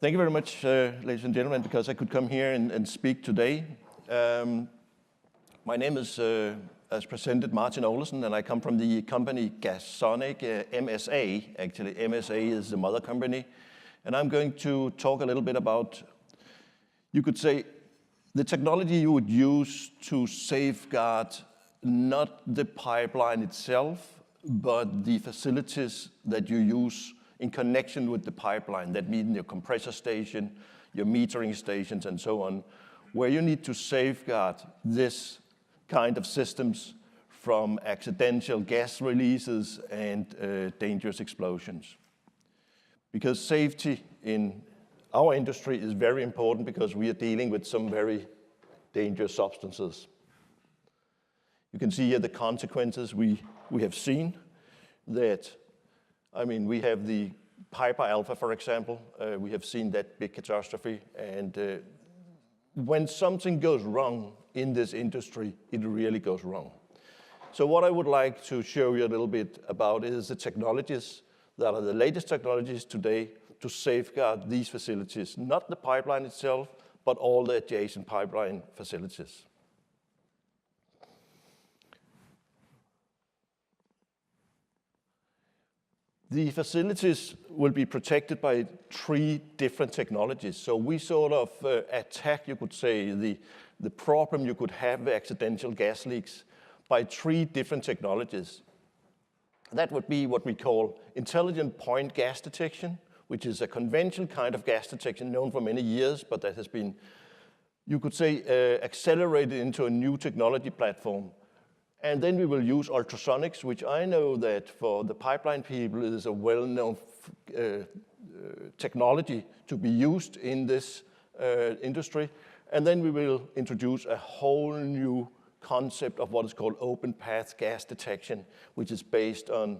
Thank you very much, ladies and gentlemen, because I could come here and speak today. My name is, as presented, Martin Olesen, and I come from the company Ultrasonic, MSA. Actually, MSA is the mother company. And I'm going to talk a little bit about, you could say, the technology you would use to safeguard not the pipeline itself, but the facilities that you use in connection with the pipeline. That means your compressor station, your metering stations, and so on, where you need to safeguard this kind of systems from accidental gas releases and dangerous explosions. Because safety in our industry is very important because we are dealing with some very dangerous substances. You can see here the consequences we have seen that, I mean, we have the Piper Alpha, for example. We have seen that big catastrophe. And when something goes wrong in this industry, it really goes wrong. So what I would like to show you a little bit about is the technologies that are the latest technologies today to safeguard these facilities, not the pipeline itself, but all the adjacent pipeline facilities. The facilities will be protected by 3 different technologies. So we sort of attack, you could say, the problem you could have with accidental gas leaks by 3 different technologies. That would be what we call intelligent point gas detection, which is a conventional kind of gas detection known for many years, but that has been, you could say, accelerated into a new technology platform. And then we will use ultrasonics, which I know that for the pipeline people is a well-known technology to be used in this industry. And then we will introduce a whole new concept of what is called open path gas detection, which is based on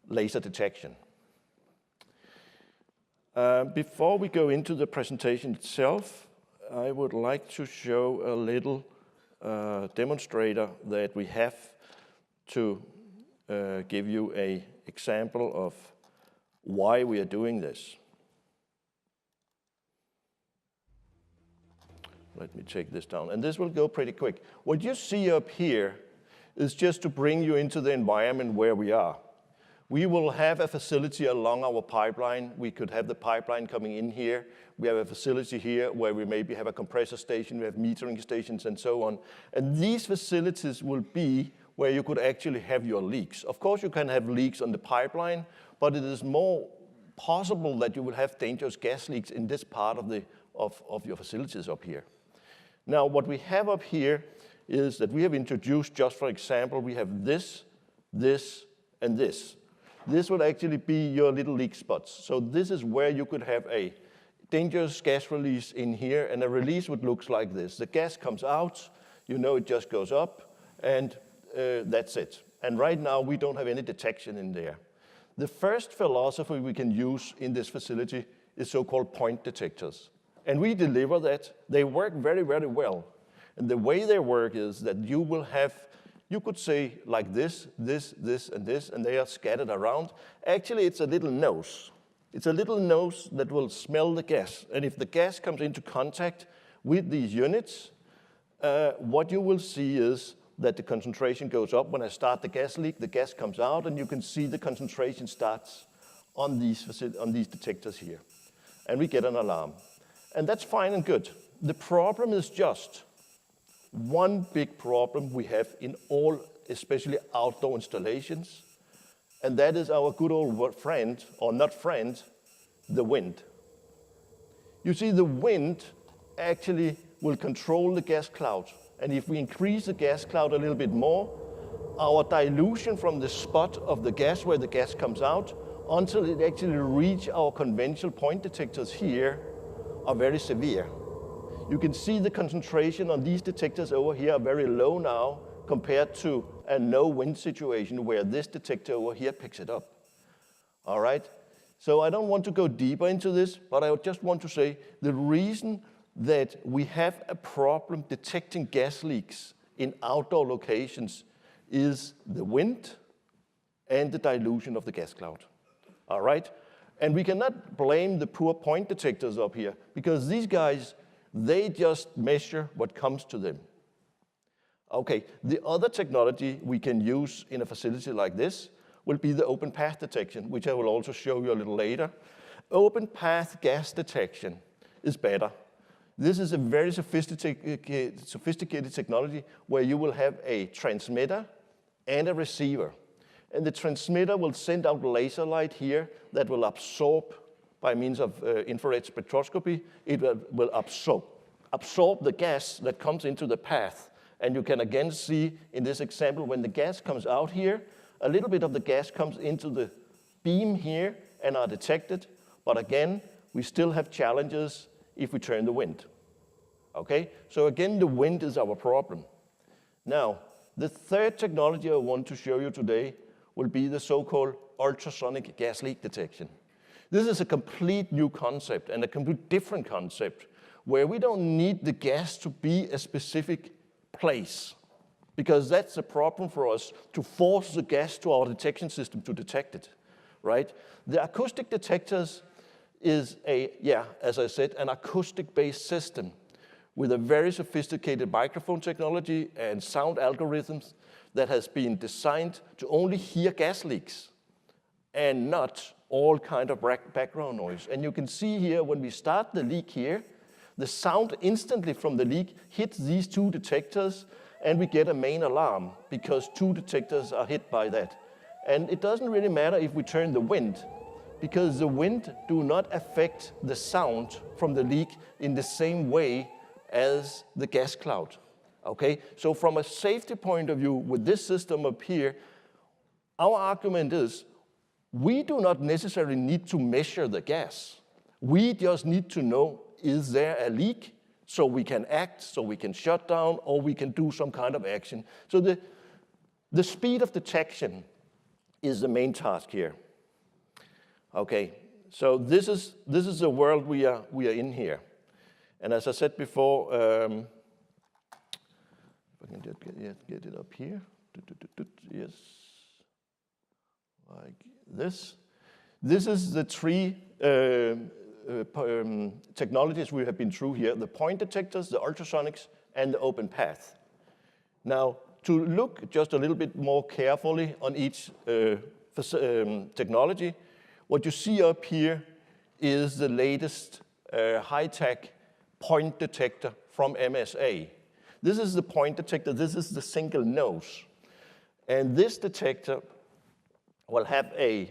laser detection. Before we go into the presentation itself, I would like to show a little demonstrator that we have to give you an example of why we are doing this. Let me take this down, and this will go pretty quick. What you see up here is just to bring you into the environment where we are. We will have a facility along our pipeline. We could have the pipeline coming in here. We have a facility here where we maybe have a compressor station, we have metering stations, and so on. And these facilities will be where you could actually have your leaks. Of course, you can have leaks on the pipeline, but it is more possible that you will have dangerous gas leaks in this part of your facilities up here. Now, what we have up here is that we have introduced, just for example, we have this, and this. This would actually be your little leak spots. So this is where you could have a dangerous gas release in here, and a release would look like this. The gas comes out, you know it just goes up, and that's it. And right now, we don't have any detection in there. The first philosophy we can use in this facility is so-called point detectors. And we deliver that. They work very, very well. And the way they work is that you will have, you could say like this, and this, and they are scattered around. Actually, it's a little nose. It's a little nose that will smell the gas. And if the gas comes into contact with these units, what you will see is that the concentration goes up. When I start the gas leak, the gas comes out, and you can see the concentration starts on these detectors here. And we get an alarm. And that's fine and good. The problem is just one big problem we have in all, especially outdoor installations, and that is our good old friend, or not friend, the wind. You see, the wind actually will control the gas cloud. And if we increase the gas cloud a little bit more, our dilution from the spot of the gas where the gas comes out until it actually reaches our conventional point detectors here are very severe. You can see the concentration on these detectors over here are very low now compared to a no wind situation where this detector over here picks it up. All right? So I don't want to go deeper into this, but I just want to say the reason that we have a problem detecting gas leaks in outdoor locations is the wind and the dilution of the gas cloud. All right? And we cannot blame the poor point detectors up here, because these guys, they just measure what comes to them. Okay, the other technology we can use in a facility like this will be the open path detection, which I will also show you a little later. Open path gas detection is better. This is a very sophisticated technology where you will have a transmitter and a receiver. And the transmitter will send out laser light here that will absorb, by means of infrared spectroscopy, it will absorb the gas that comes into the path. And you can again see in this example, when the gas comes out here, a little bit of the gas comes into the beam here and are detected. But again, we still have challenges if we turn the wind. Okay, so again, the wind is our problem. Now, the third technology I want to show you today will be the so-called ultrasonic gas leak detection. This is a complete new concept and a complete different concept where we don't need the gas to be a specific place, because that's a problem for us to force the gas to our detection system to detect it, right? The acoustic detectors is as I said, an acoustic-based system with a very sophisticated microphone technology and sound algorithms that has been designed to only hear gas leaks and not all kind of background noise. And you can see here, when we start the leak here, the sound instantly from the leak hits these two detectors, and we get a main alarm because two detectors are hit by that. And it doesn't really matter if we turn the wind, because the wind do not affect the sound from the leak in the same way as the gas cloud. Okay, so from a safety point of view, with this system up here, our argument is we do not necessarily need to measure the gas. We just need to know, is there a leak, so we can act, so we can shut down, or we can do some kind of action. So the speed of detection is the main task here. Okay, so this is the world we are in here. And as I said before, if I can just get it up here. Yes, like this. This is the three technologies we have been through here: the point detectors, the ultrasonics, and the open path. Now, to look just a little bit more carefully on each technology, what you see up here is the latest high-tech point detector from MSA. This is the point detector. This is the single nose. And this detector will have I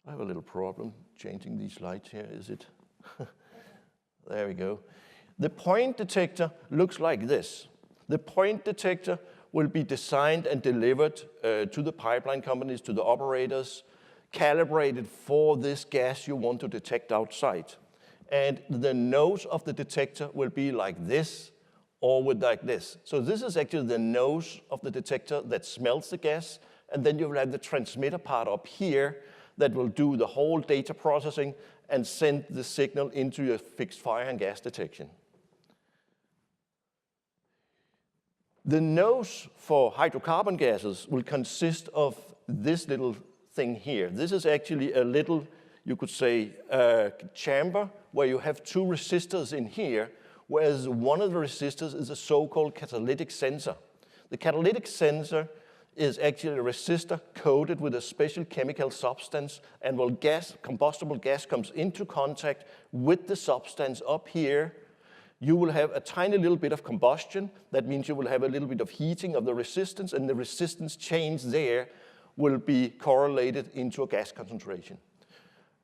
have a little problem changing these lights here, is it? There we go. The point detector looks like this. The point detector will be designed and delivered to the pipeline companies, to the operators, calibrated for this gas you want to detect outside. And the nose of the detector will be like this or like this. So this is actually the nose of the detector that smells the gas, and then you will have the transmitter part up here that will do the whole data processing and send the signal into your fixed fire and gas detection. The nose for hydrocarbon gases will consist of this little thing here. This is actually a little, you could say, chamber where you have two resistors in here, whereas one of the resistors is a so-called catalytic sensor. The catalytic sensor is actually a resistor coated with a special chemical substance, and when combustible gas comes into contact with the substance up here, you will have a tiny little bit of combustion. That means you will have a little bit of heating of the resistance, and the resistance change there will be correlated into a gas concentration.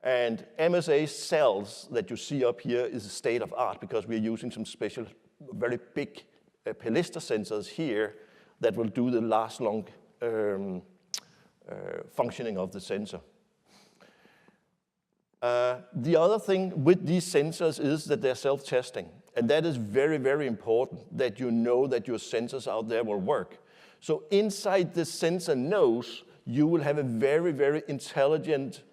And MSA cells that you see up here is state of art, because we're using some special, very big pellister sensors here that will do the last long functioning of the sensor. The other thing with these sensors is that they're self-testing. And that is very, very important, that you know that your sensors out there will work. So inside the sensor nose, you will have a very, very intelligent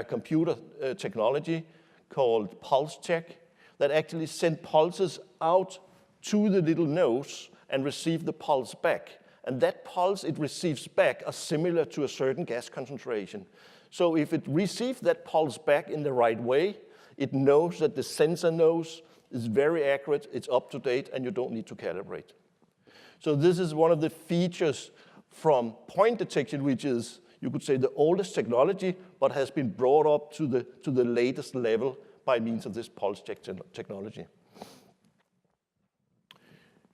computer technology called pulse check that actually send pulses out to the little nose and receive the pulse back. And that pulse it receives back are similar to a certain gas concentration. So if it receives that pulse back in the right way, it knows that the sensor knows, it's very accurate, it's up to date, and you don't need to calibrate. So this is one of the features from point detection, which is, you could say, the oldest technology, but has been brought up to the latest level by means of this pulse check technology.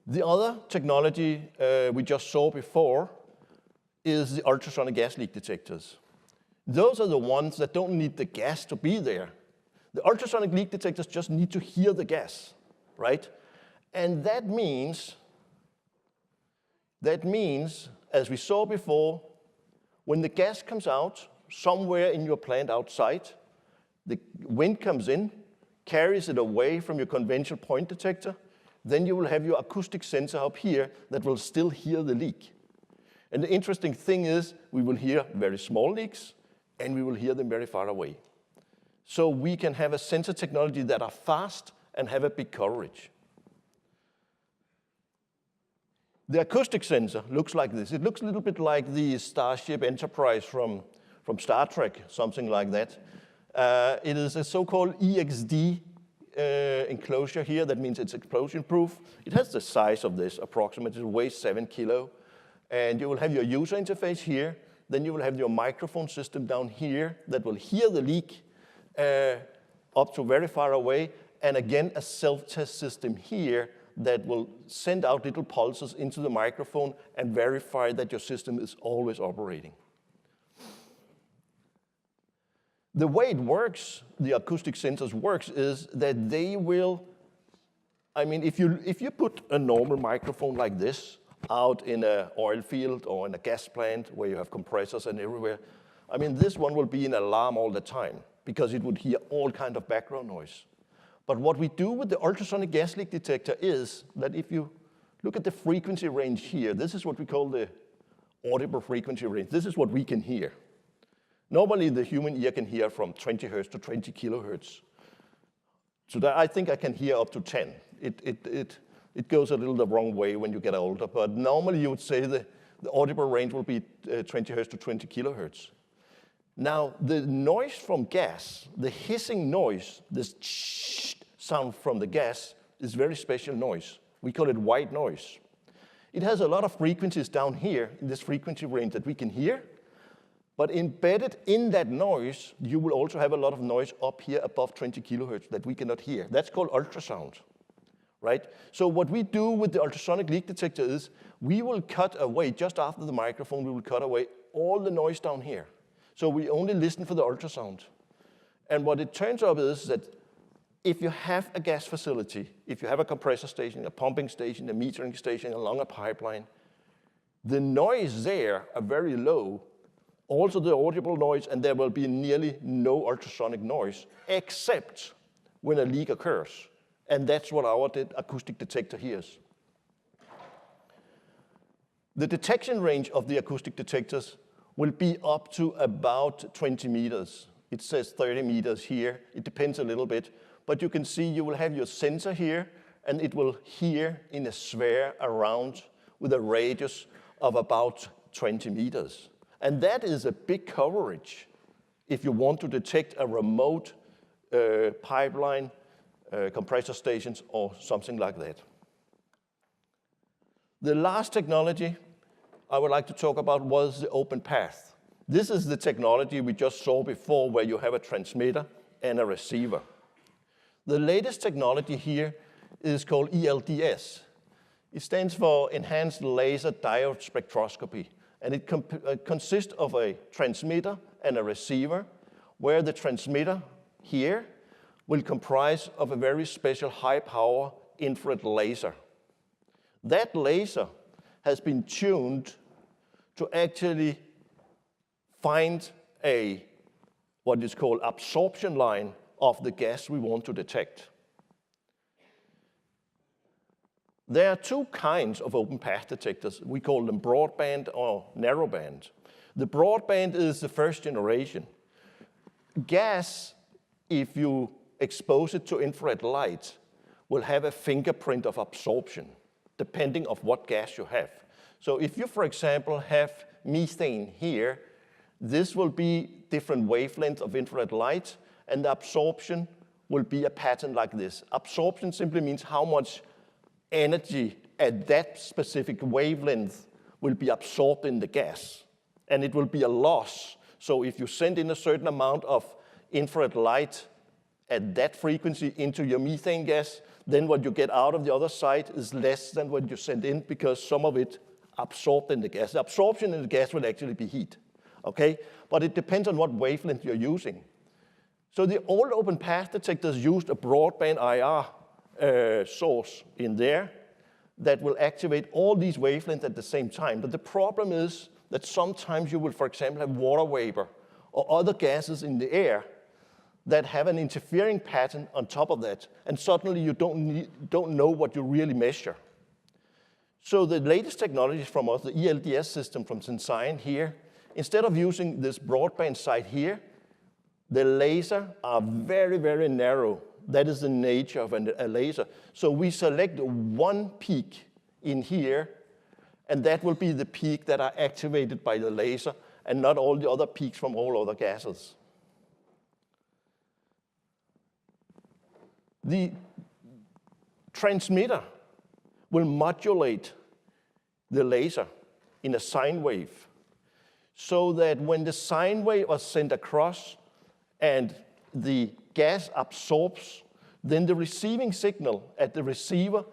The other technology we just saw before is the ultrasonic gas leak detectors. Those are the ones that don't need the gas to be there. The ultrasonic leak detectors just need to hear the gas, right? And that means, as we saw before, when the gas comes out somewhere in your plant outside, the wind comes in, carries it away from your conventional point detector, then you will have your acoustic sensor up here that will still hear the leak. And the interesting thing is we will hear very small leaks and we will hear them very far away. So we can have a sensor technology that are fast and have a big coverage. The acoustic sensor looks like this. It looks a little bit like the Starship Enterprise from Star Trek, something like that. It is a so-called EXD enclosure here. That means it's explosion-proof. It has the size of this, approximately. It weighs 7 kilos. And you will have your user interface here. Then you will have your microphone system down here that will hear the leak up to very far away. And again, a self-test system here that will send out little pulses into the microphone and verify that your system is always operating. The way it works, the acoustic sensors works, is that they will, I mean, if you put a normal microphone like this out in an oil field or in a gas plant where you have compressors and everywhere, I mean, this one will be in alarm all the time because it would hear all kind of background noise. But what we do with the ultrasonic gas leak detector is that if you look at the frequency range here, this is what we call the audible frequency range. This is what we can hear. Normally, the human ear can hear from 20 hertz to 20 kilohertz. So that I think I can hear up to 10. It goes a little the wrong way when you get older, but normally you would say the audible range will be 20 hertz to 20 kilohertz. Now, the noise from gas, the hissing noise, this sound from the gas, is very special noise. We call it white noise. It has a lot of frequencies down here in this frequency range that we can hear, but embedded in that noise, you will also have a lot of noise up here above 20 kilohertz that we cannot hear. That's called ultrasound, right? So what we do with the ultrasonic leak detector is we will cut away, just after the microphone, we will cut away all the noise down here. So we only listen for the ultrasound. And what it turns out is that if you have a gas facility, if you have a compressor station, a pumping station, a metering station along a pipeline, the noise there are very low, also the audible noise, and there will be nearly no ultrasonic noise, except when a leak occurs. And that's what our acoustic detector hears. The detection range of the acoustic detectors will be up to about 20 meters. It says 30 meters here. It depends a little bit. But you can see you will have your sensor here, and it will hear in a sphere around with a radius of about 20 meters. And that is a big coverage if you want to detect a remote pipeline, compressor stations, or something like that. The last technology I would like to talk about was the open path. This is the technology we just saw before where you have a transmitter and a receiver. The latest technology here is called ELDS. It stands for Enhanced Laser Diode Spectroscopy, and it consists of a transmitter and a receiver, where the transmitter here will comprise of a very special high-power infrared laser. That laser has been tuned to actually find what is called absorption line of the gas we want to detect. There are two kinds of open path detectors. We call them broadband or narrowband. The broadband is the first generation. Gas, if you expose it to infrared light, will have a fingerprint of absorption, depending on what gas you have. So if you, for example, have methane here, This will be different wavelengths of infrared light, and the absorption will be a pattern like this. Absorption simply means how much energy at that specific wavelength will be absorbed in the gas, and it will be a loss. So if you send in a certain amount of infrared light at that frequency into your methane gas, then what you get out of the other side is less than what you send in because some of it absorbed in the gas. The absorption in the gas will actually be heat, okay? But it depends on what wavelength you're using. So the old open path detectors used a broadband IR source in there that will activate all these wavelengths at the same time. But the problem is that sometimes you will, for example, have water vapor or other gases in the air that have an interfering pattern on top of that, and suddenly you don't know what you really measure. So the latest technologies from us, the ELDS system from Sensine here, instead of using this broadband side here, the laser are very, very narrow. That is the nature of a laser. So we select one peak in here, and that will be the peak that are activated by the laser, and not all the other peaks from all other gases. The transmitter will modulate the laser in a sine wave so that when the sine wave is sent across and the gas absorbs, then the receiving signal at the receiver,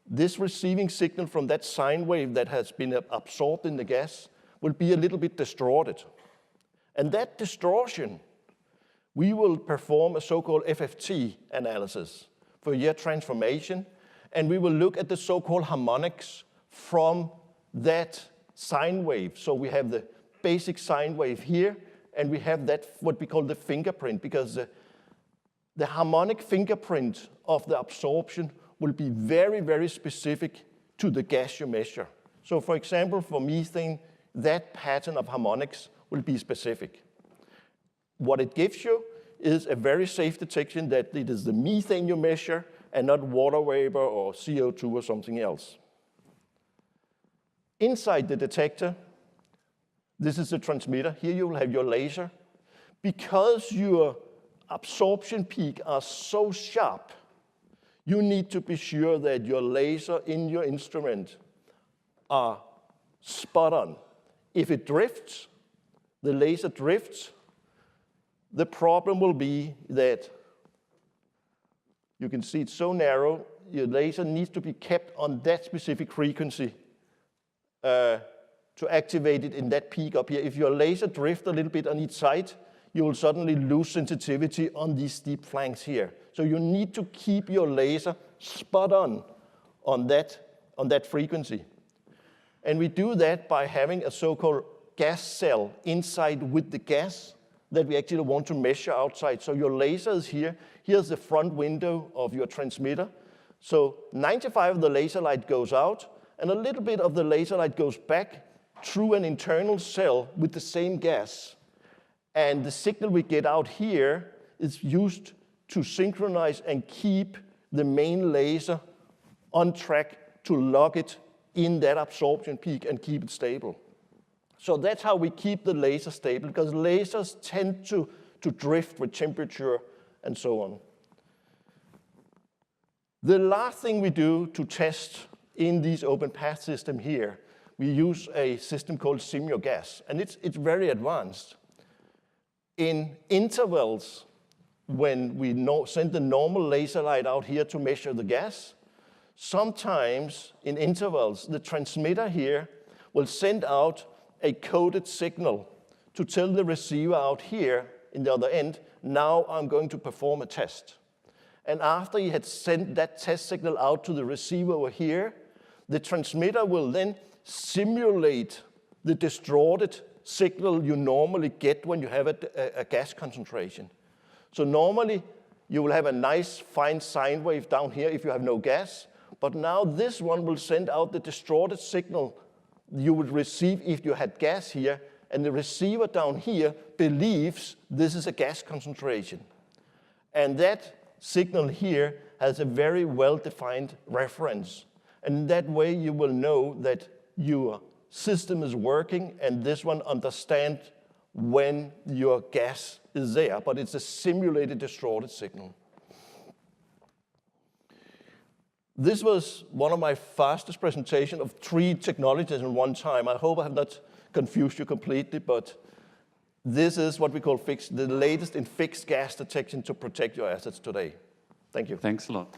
this receiving signal from that sine wave that has been absorbed in the gas will be a little bit distorted. And that distortion, we will perform a so-called FFT analysis, Fourier transformation, and we will look at the so-called harmonics from that sine wave. So we have the basic sine wave here, and we have that, what we call the fingerprint, because the harmonic fingerprint of the absorption will be very, very specific to the gas you measure. So for example, for methane, that pattern of harmonics will be specific. What it gives you is a very safe detection that it is the methane you measure and not water vapor or CO2 or something else. Inside the detector, this is the transmitter. Here you will have your laser. Because your absorption peak are so sharp, you need to be sure that your laser in your instrument are spot on. If it drifts, the laser drifts, the problem will be that you can see it's so narrow, your laser needs to be kept on that specific frequency to activate it in that peak up here. If your laser drifts a little bit on each side, you will suddenly lose sensitivity on these steep flanks here. So you need to keep your laser spot on that frequency. And we do that by having a so-called gas cell inside with the gas that we actually want to measure outside. So your laser is here. Here's the front window of your transmitter. So 95 of the laser light goes out, and a little bit of the laser light goes back through an internal cell with the same gas. And the signal we get out here is used to synchronize and keep the main laser on track to lock it in that absorption peak and keep it stable. So that's how we keep the laser stable, because lasers tend to drift with temperature and so on. The last thing we do to test in these open path system here, we use a system called simiogas, and it's very advanced. In intervals, when we send the normal laser light out here to measure the gas, sometimes in intervals, the transmitter here will send out a coded signal to tell the receiver out here in the other end, now I'm going to perform a test. And after you had sent that test signal out to the receiver over here, the transmitter will then simulate the distorted signal you normally get when you have a gas concentration. So normally, you will have a nice fine sine wave down here if you have no gas, but now this one will send out the distorted signal you would receive if you had gas here, and the receiver down here believes this is a gas concentration. And that signal here has a very well-defined reference. And that way you will know that your system is working and this one understands when your gas is there, but it's a simulated distorted signal. This was one of my fastest presentations of 3 technologies in one time. I hope I have not confused you completely, but this is what we call the latest in fixed gas detection to protect your assets today. Thank you. Thanks a lot.